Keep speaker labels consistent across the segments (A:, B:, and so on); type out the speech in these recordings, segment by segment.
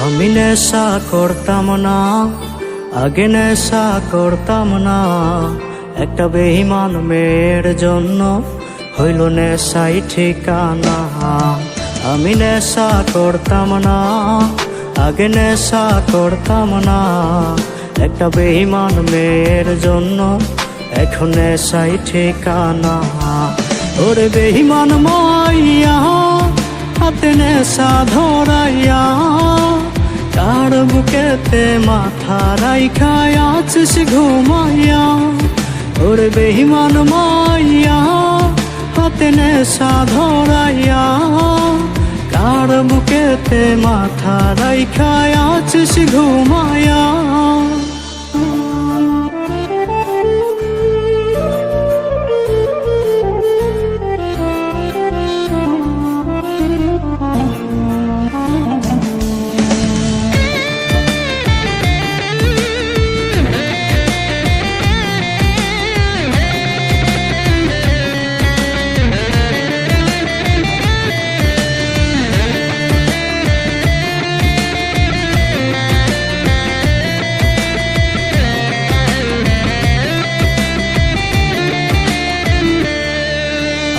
A: আমি নেশা করতাম না, আগে নেশা করতাম না। একটা বেঈমান মেয়ের জন্য হইল নেশাই ঠিকানা। আমি নেশা করতাম না, আগে নেশা করতাম না। একটা বেঈমান মেয়ের জন্য এখন নেশাই ঠিকানা। ওরে বেঈমান মাইয়া হাতে নেশা ধরাইয়া, কার বুকেতে মাথা রাইখা আছিস ঘুমাইয়া। ওরে বেঈমান মাইয়া হাতে নেশা ধরাইয়া, কার বুকেতে মাথা রাইখা আছিস ঘুমাইয়া।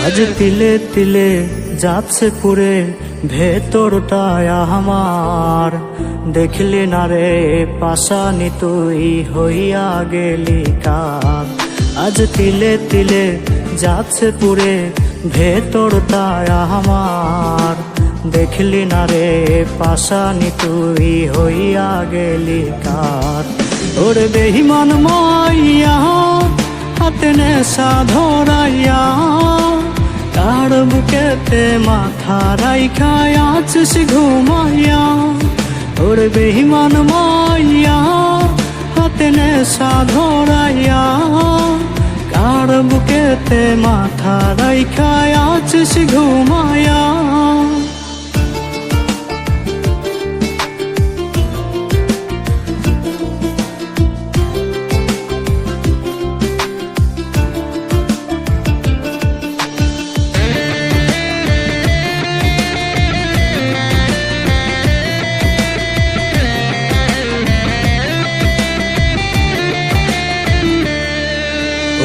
A: আজ তিলে তিলে যাচ্ছে পুরে ভেতরটায় আমার। দেখলি না রে পাশানি তুই হইয়া গেলি কার। আজ তিলে তিলে যাচ্ছে পুরে ভেতরটায় আমার। দেখলি না রে পাশানি তুই হইয়া গেলি কার। ওরে বেঈমান মাইয়া হাতে নেশা ধরাইয়া, কার বুকেতে মাথা রাইখা আছিস ঘুমাইয়া। ওরে বেঈমান মাইয়া হাতে নেশা ধরাইয়া, কার বুকেতে মাথা রাইখা আছিস ঘুমাইয়া।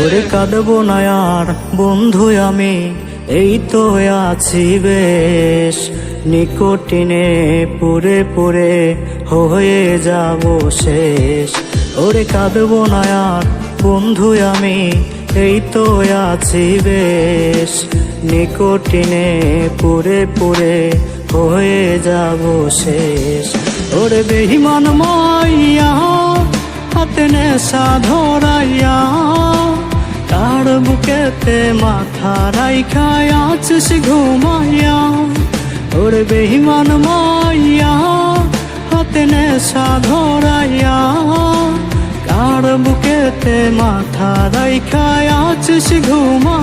A: ওরে কাঁদবো না আর বন্ধু আমি, এই তো আছি বেশ। নিকোটিনে পুরে পুরে হয়ে যাব শেষ। ওরে কাঁদবো না আর বন্ধু আমি, এই তো আছি বেশ। নিকোটিনে পুরে পুরে হয়ে যাব শেষ। ওরে বেঈমান মাইয়া হাতে নেশা ধরাইয়া, কার বুকেতে মাথা রাইখা আছিস ঘুমাইয়া। ওরে বেঈমান মাইয়া হাতে নেশা ধরাইয়া, কার বুকেতে মাথা রাইখা আছিস ঘুমাইয়া।